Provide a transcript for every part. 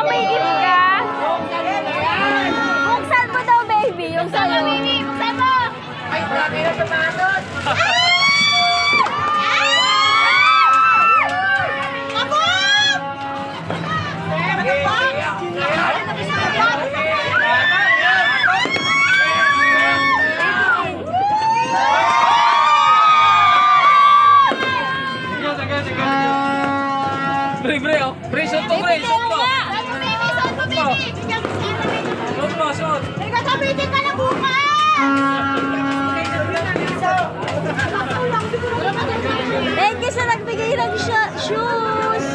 may gift ka. Buksan mo daw, baby. Yung sa'yo. Baby, buksan mo. Ay, dami na tumanod. Bre, oh. Bre, shot to, bre. Shot to. Shot mo, shot. Nagkakabitin ka na bukas! Thank you sa nagbigay ng shoes!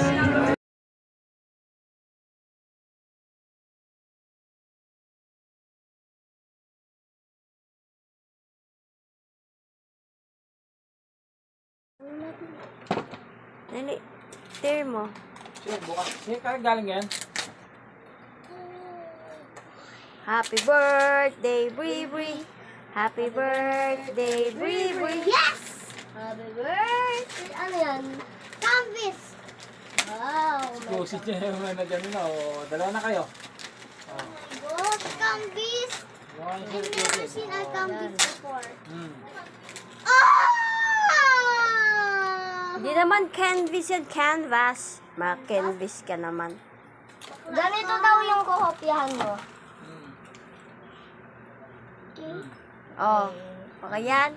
Dali, tear mo. Sige, bukas. Sige, kaya galing yan. Happy birthday, Bri Bri. Happy birthday, Bri Bri. Yes! Happy birthday! Ano yan? Canvas! Wow! Gusit niya yung na dyan na. O, dalawa na kayo. Oh, canvas! One, two, I've never seen a canvas before. Ah! Oh! Hindi naman canvas yan, canvas. Ma-canvas ka naman. Ganito daw yung kuhopyahan mo. Oh, okay yan.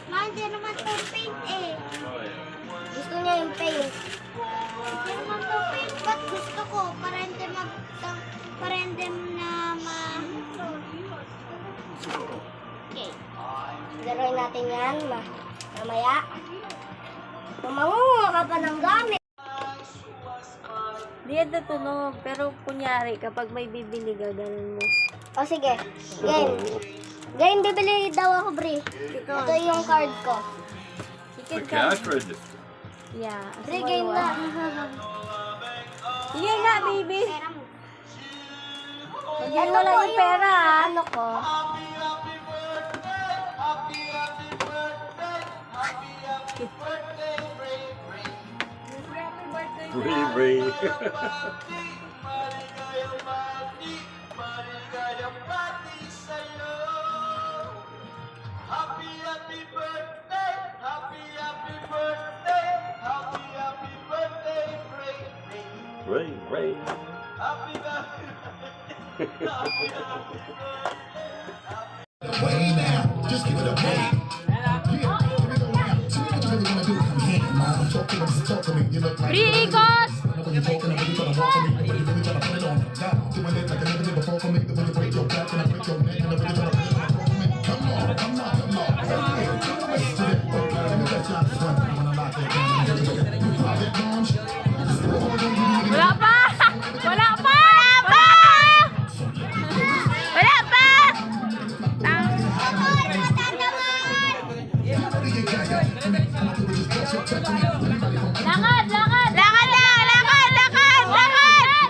Hindi naman to paint eh. Gusto niya yung paint. Hindi naman to paint. Ba't gusto ko? Para hindi na Okay. Laruin natin yan. Mamaya. Mamangunga ka pa ng gamit. Hindi yan natunog. Pero kunyari, kapag may bibili ka, ganun mo. O sige. Game. Game, bibili daw ako, Bri. Ito yung card ko. Chicken The ka. cash register. Yeah. Bri, game na. Sige nga, baby. Hindi Ito wala po yung pera, ah. Ano ko? Ray Ray. Ray Ray. Way now, just give it a break. Rikos! Wala pa! Wala pa! Wala pa! Lakad! Lakad! Lakad na! Lakad! Lakad! Lakad! Lakad! Lakad! Lakad! Lakad! Lakad!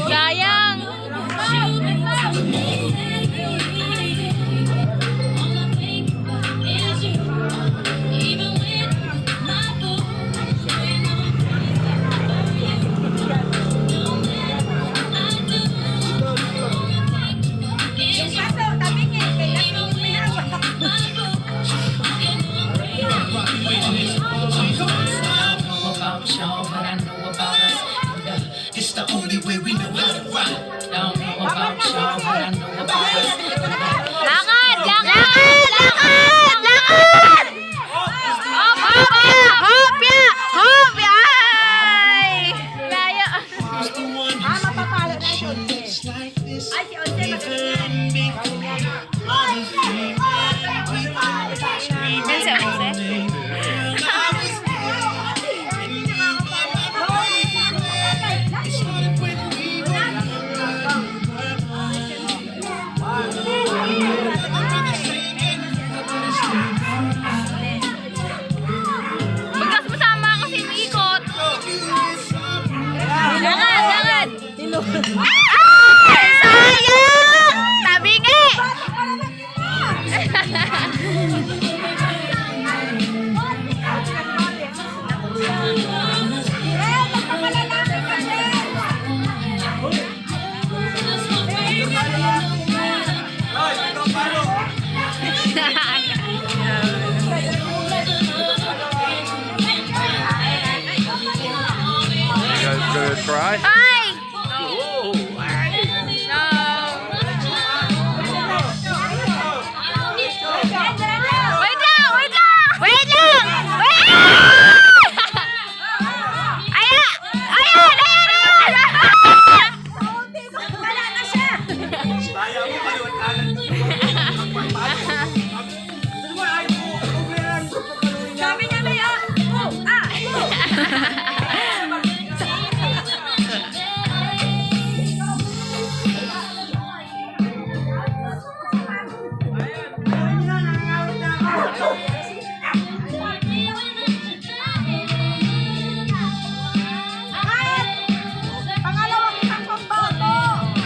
Sayang! Yung paso, tabingin. Gonna try? Ay! Wait lang! Wait lang! Wait lang! Wait! Ayan! Ayan! Ayan! Wala na siya! Sabi niya na yan!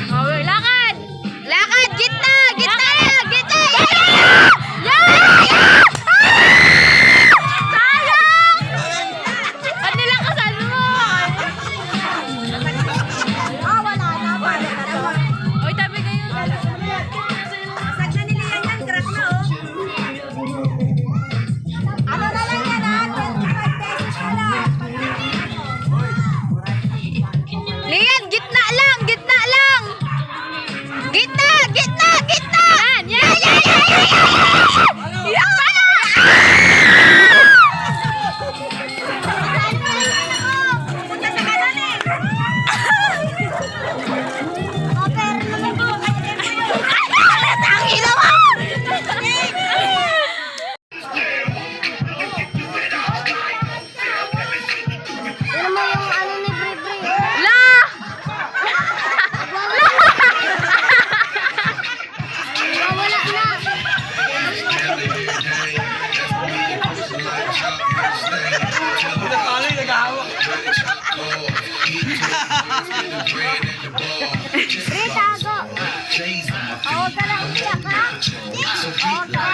Okay, lakad! Lakad! Gitna! Gitna! Gitna! Yan! Sayang! Ba't nilakasan mo? Wala na. Oy, tabi kayo. Sag na nila yan. Crack na, oh. Ano na lang yan, ha? 25 pesos na lang. Lian, gitna lang! Gitna lang! Gitna! Gitna! Gitna! Yan! Yan! Yan! Yan! Yan! Punta sa kanan eh! Tangina mo! Ano mo yung ano ni Bre? La! Wala na. Pinapalay, nag-aawak. Bre, tago. Huwag ka lang iyak, ha? Huwag ka.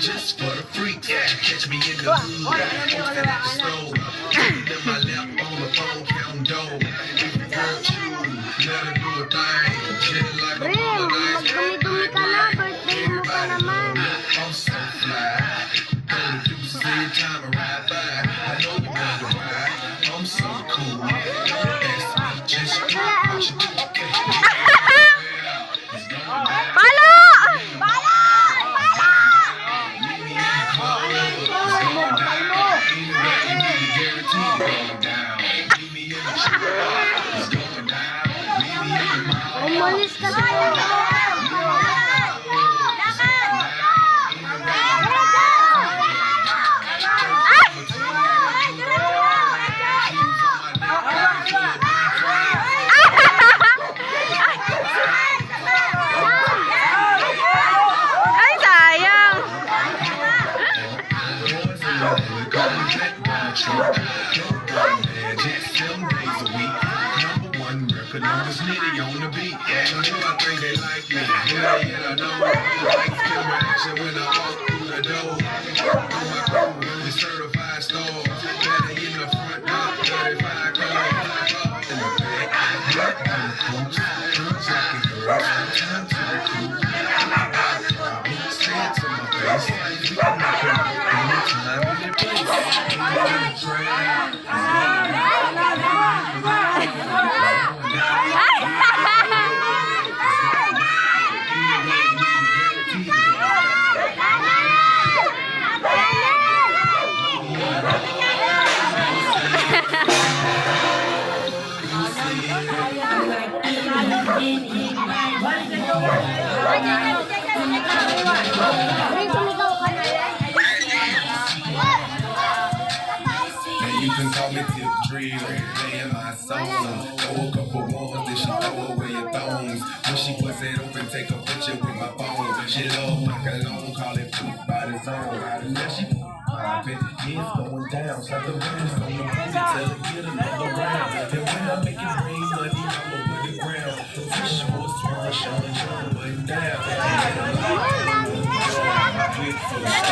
Just for the freaks, catch me in the hood, posted at the store, in my lap on the phone, counting dough. If the girl choose, let her do a thing, shit like a Bre, ball of ice. magdumi-dumi ka na. Birthday mo pa naman. I'm so fly. Go to Deuces every time I ride by. I know you wonder why. I'm so cool. That's me, just do what you do. It's going down. Palo! Meet me in the club. It's going down. Anywhere you need, guaranteed it's going down. Meet me in the trap. It's going down. Meet me in the mall. Umalis ka na. Ay, sayang! You can call me Tip Drill, play in my soul. Throw a couple ones, then she throw away your thongs. When she bust it open, take a picture with my phone. She love my cologne, call it poop by the zone. Now she poppin', yeah, it's going down. Shot the windows on the booty, tell her get another round. And when I make it rain money, I'm over the ground. So fish was swirl, showing, button down. Good for the storm.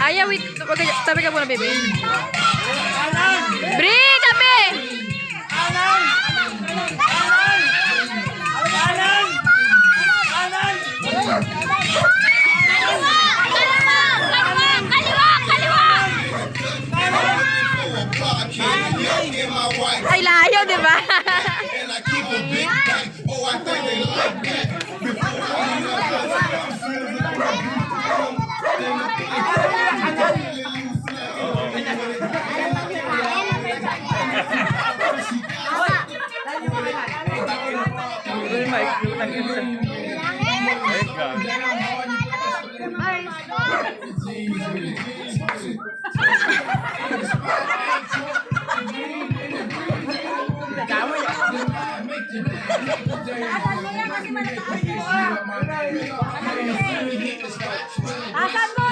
Aya, wait. Tabi ka muna, baby. Bri, tabi! Ay, layo, di ba? And I keep a big back. Oh, I think they like that. Asan mo?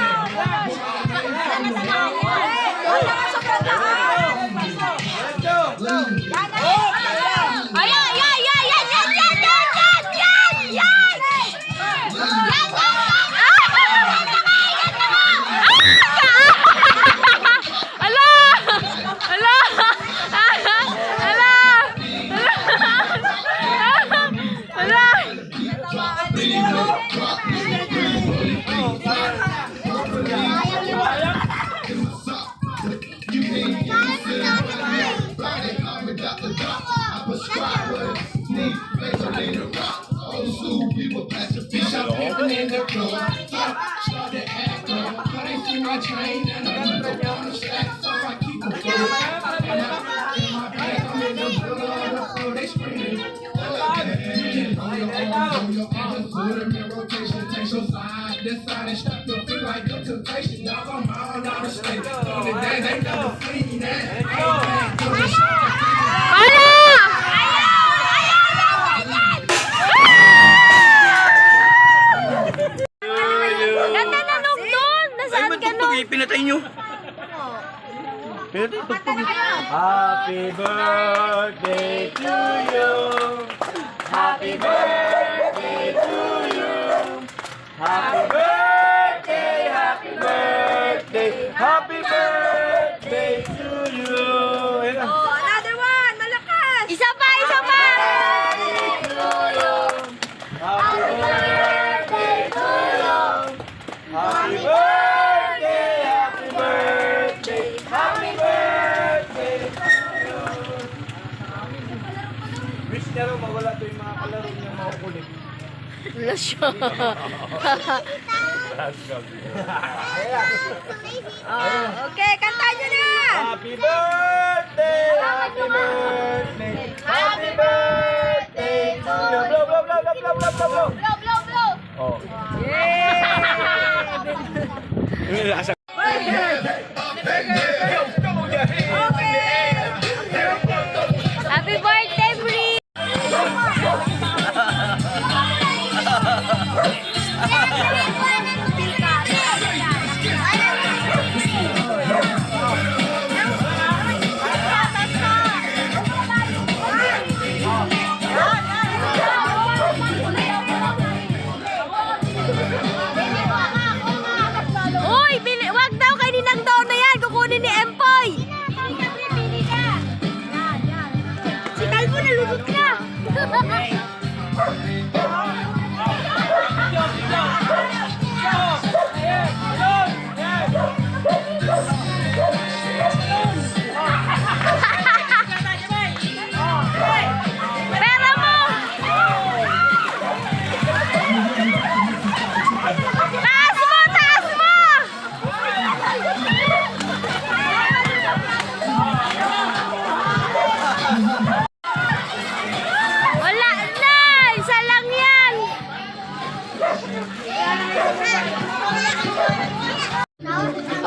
Ganda na nung doon! Nasaan ka nung? Pinatay nyo. Happy birthday to you. Happy birthday to you. Happy birthday, happy birthday, happy birthday to you. Oh, another one! Malakas! Isa pa! Isa pa! Happy birthday to you. Happy birthday, happy birthday, happy birthday to you. Wish niya rin mawala ito yung mga kalaro niya makukulit. Wala siya. Okay, kantahan nyo na! Happy birthday, happy birthday, happy birthday to you. Blow, blow, blow, blow, blow, blow, blow, blow. Blow, blow, blow! Oh. Happy birthday, Bri! Uy,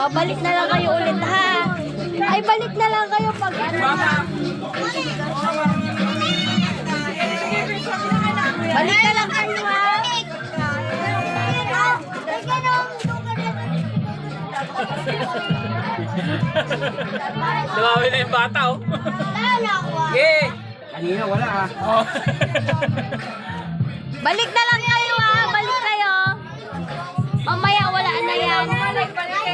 O, balik na lang kayo ulit ha. Ay, balik na lang kayo pag ano. Balik na lang kayo ha. Lumawi na yung bata, oh. Okay. Kanina wala ah. Balik na lang kayo ha. Balik kayo. Mamaya wala na yan.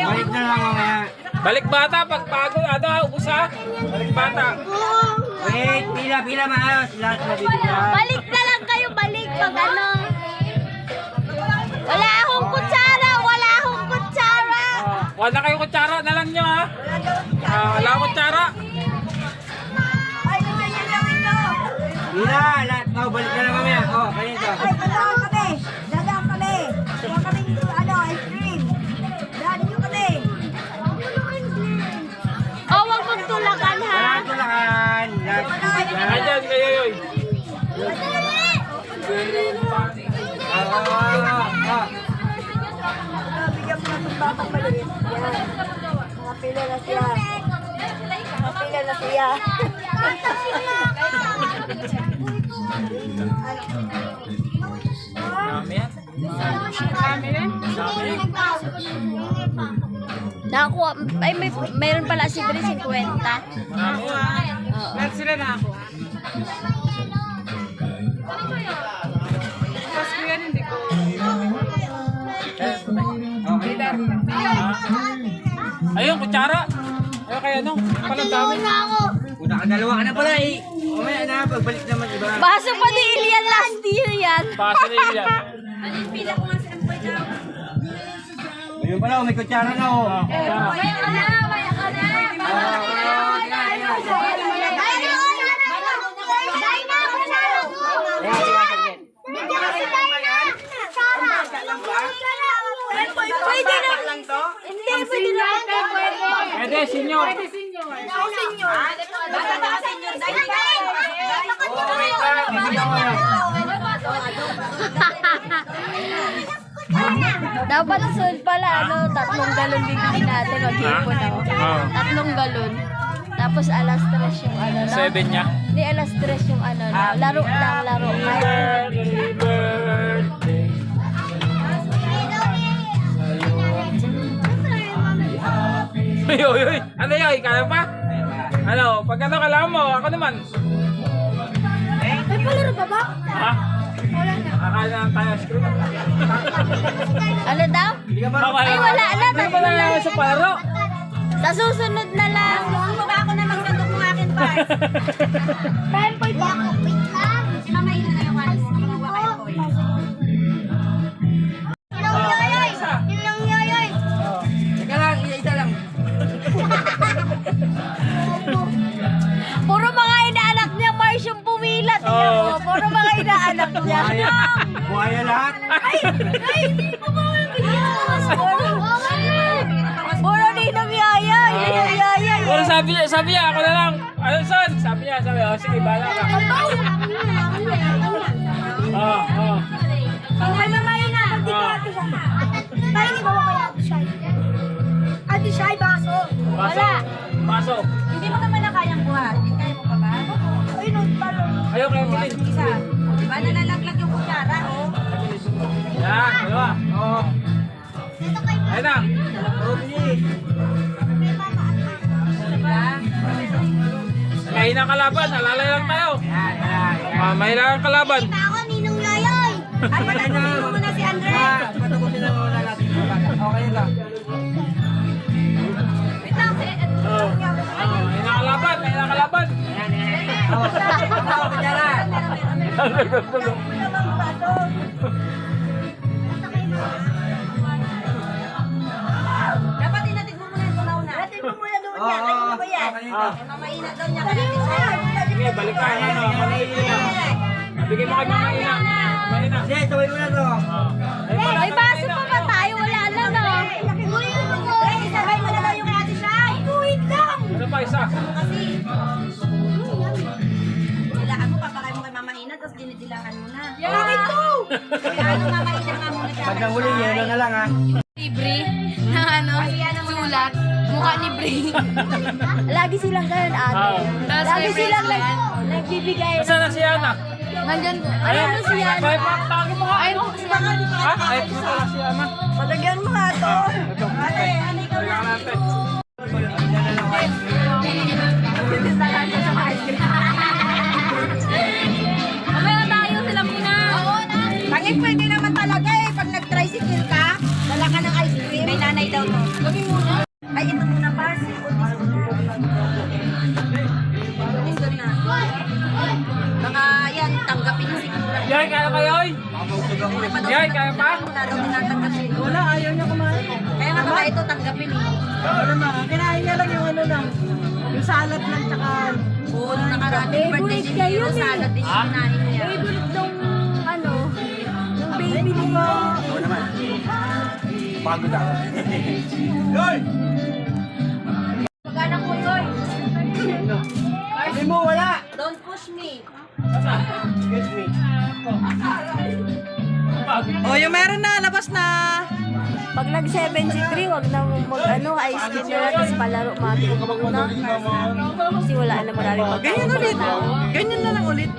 Balik na lang mamaya. Balik bata, pagbago, ano, ubus ha? Balik bata. Wait, pila maayos. Lahat na bibigyan. Balik na lang kayo. Balik pag ano. Wala akong kutsara. Wala akong kutsara. Wala kayo kutsara na lang nyo, ha? Wala akong kutsara. Pila, lahat. Oh, balik na lang mamaya. Oh, kanito. O, wag mong tulakan ha. Lahat tulakan. Lahat. Ayan, kayo yun. Dami yan. Nakakuha. Ay, mayroon pala si Bri 50. Dami yan. Oo. Lahat sila na ako. Ayun, kutsara. Ayun, kaya ano? Palang dami. Una ka, dalawa ka na pala eh. Mamaya na, pagbalik naman iba. Baso pa ni Ilian last year yan. Paso na yun yan. Ayun pala, may kutsara na oh. Pwede na. Hindi, pwede na. Pwede, senyor. Dapat soon pala, ano, 3 galon bibili natin. Mag-ipon ako. Oo. 3 galon. Tapos alas 3 yung ano. 7 niya. Hindi, alas 3 yung ano. No? Laro lang, laro. Happy birthday. Uy, uy, uy. Ano yun? Kaya pa? Ano? Pag ano kailangan mo, ako naman. May palaro pa ba? Ha? Nakakain na tayo ice cream. Ano daw? Ay, wala na. Hindi pala na sa paro. Sa susunod na lang. Ako na magsandok ng akin pa. Tempoy ba ako? Wait lang. Mamayin na yung ones. Mga kayo ko. Ilang yoyoy? Ilang yoyoy? Teka lang, isa lang. Puro mga inaanak niya, Mars yung pumila. Tingnan mo. Oo. Puro mga inaanak niya. Buhaya. Buhaya lahat. Puro ninong yaya. Ninong yaya. Pero sabi niya, ako na lang. Ano son? Sabi niya, oh, sige, bahala ka. Ay, mamayin na. Dito ate siya. Tayo ni bawa kay Ate Shai. Ate Shai, baso. Baso. Baso. Hindi mo naman na kayang buhat. Hindi kaya mo pa ba? Ay, no, palo. Ayaw kayo bilhin. Isa. Diba nalalaglag yung kutsara, oh? Yan, dalawa. Oo. Dito kay Ayun na. Diba? Mahina kalaban. Alalay lang tayo. Mahina ang kalaban. pa ako, ninong yoyoy. Ay, patapusin mo muna si Andre. Patapusin na muna natin. Okay lang. Wait lang, Mahina kalaban. Mahina kalaban. dapat inatid mo muna yung tunaw na. Inatid mo muna doon niya. Kanina ba yan? Mamainat daw niya. Sige, balik ka. Bigay mo kay Mahina. Mahina. Sige, sabay mo na to. May baso pa ba tayo? Wala na, no? Isabay mo na daw yung Ate Shai. Wait lang. Ano pa isa? Kasi, dilaan mo, papakain mo kay Mama Ina, tapos dinidilakan mo na. Bakit ko? Kaya ano Mama Ina nga muna siya. Pag nahuli, yelo na lang ha. Libre. Na ano, sulat. Mukha ni Bray. Lagi silang ganun, ate. Tapos Lagi may silang bracelet. nagbibigay. Saan na si Ana? Nandyan. Ayun na siya. Kaya pa, tawagin mo nga. Ay, siya. Ha? Ay, ito na si Ana. Palagyan mo nga to. Ito. Kaya natin. Mamaya tayo sila muna. Oo na. Tangin, pwede naman talaga eh. Pag nag-tricycle ka, dala ka ng ice cream. May nanay daw to. Gawin muna. Ay, ito muna pa. Ito na. Baka yan, tanggapin na siguro. Yay, kaya kayo? Yay, kaya pa? Wala daw tinatanggapin. Wala, ayaw niya kumain. Kaya nga baka ito tanggapin eh. Wala na, kinain niya lang yung ano lang. Yung salad lang tsaka... Oo, nung nakarating birthday si Hero, salad din yung kinain niya. Favorite nung, ano, yung baby niya. Pagod ako. Mag-anak ko yun. Hindi mo, wala. Don't push me. Excuse me. Oh, yung meron na, labas na. Pag nag-7 si 3, wag na mag-ano, ice cream na lang, tapos palaro mami. No? Kasi wala na marami pag Ganyan ulit. Ganyan na lang ulit.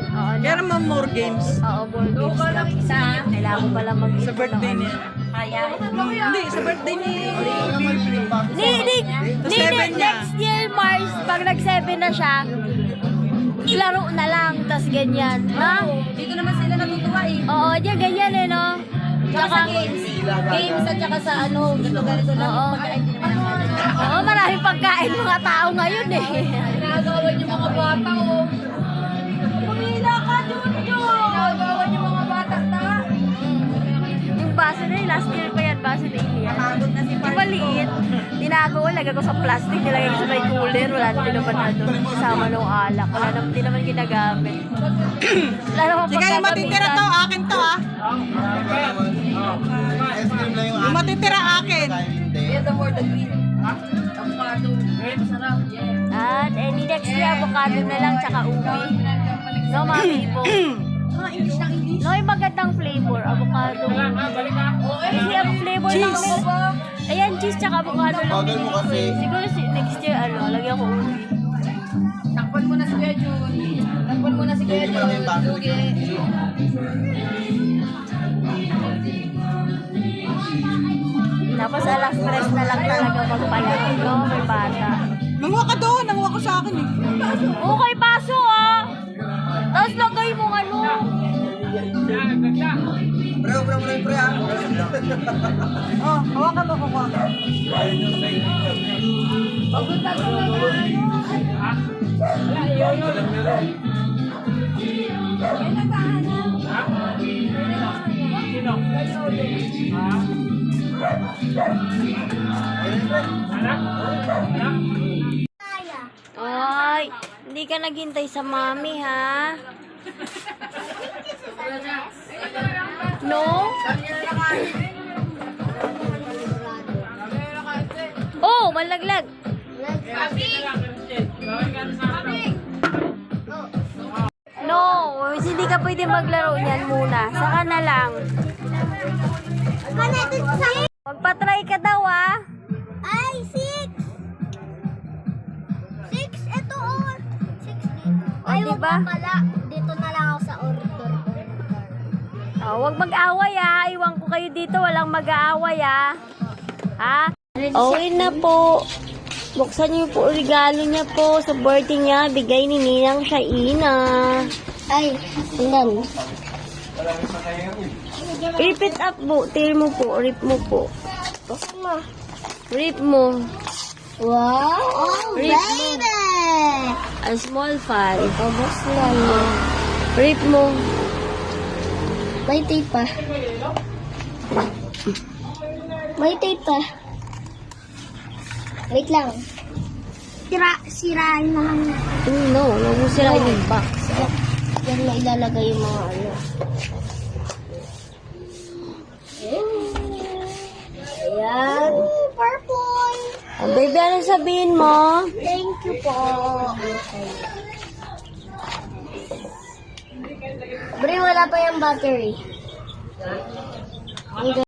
Kaya naman more games. Oo, ball games lang. Isa, kailangan ko pala mag Sa birthday niya. Kaya. Hindi, sa birthday ni... Ni, next year, Mars, pag nag-7 na siya, laro na lang, tas ganyan. Ha? Dito naman sila natutuwa eh. Oo, diyan ganyan eh, no? Tsaka sa games. Games at tsaka sa ano, ganito lang. Oo. Pagkain din naman mga Oo, maraming pagkain mga tao ngayon eh. ginagawa yung mga bata oh. Pumila ka, Junjun! Ginagawa yung mga bata ta. Yung baso na yun, last year pa yan, baso na Ilian. Pagod na si Yung maliit, tinago ko, lagay ko sa plastic, nilagay ko sa may cooler, wala na din naman ano, kasama ng alak, wala naman din naman ginagamit. Wala naman Sige, yung matitira to, akin to ah. Ice cream lang yung Yung matitira akin. Yeah, the more the green. Avocado. Sarap, yeah. At any next year, avocado na lang, tsaka ubi. No, mami po. Mga English ng English. No, yung magandang flavor, avocado. Kasi ang flavor lang meron. Ayan, cheese tsaka avocado lang. Bagal mo kasi. Siguro next year, ano, lagyan ko ubi. Takpan mo na si Kuya Jun. Takpan mo na si Kuya Jun. Lugi. Tapos alas 3 na lang talaga magpalaro, no? May bata. Nanguha ka doon, nanguha ko sa akin eh. Okay, paso ah! Tapos lagay mo ano? Pre, ah. Oh, hawakan mo, kukuha ka. Ay, hindi ka naghintay sa mami, ha? No? Oh, malaglag. No, hindi ka pwede maglaro niyan muna. Saka na lang. Magpa-try ka daw, ah. Ay, 6! 6, ito oh. 6 dito. Ay, diba? wag na pala. Dito na lang ako sa order. Oh, huwag mag-away, ah. Iwan ko kayo dito. Walang mag-aaway, ah. Ha? Okay na po. Buksan niyo po regalo niya po sa birthday niya. Bigay ni Ninang Shaina. Ay, ilan? Rip it up po. Tear mo po. Rip mo po. Rip mo. Wow! Oh, Rip mo. baby! A small five. Ubus na mo. Rip mo. May tape pa. May tape pa. Wait lang. Sirain na lang. No, huwag mo sirain yung box. Yan na ilalagay yung mga ano. Ayan. Purple! Oh, baby, ano sabihin mo? Thank you po. Bre, wala pa yung battery.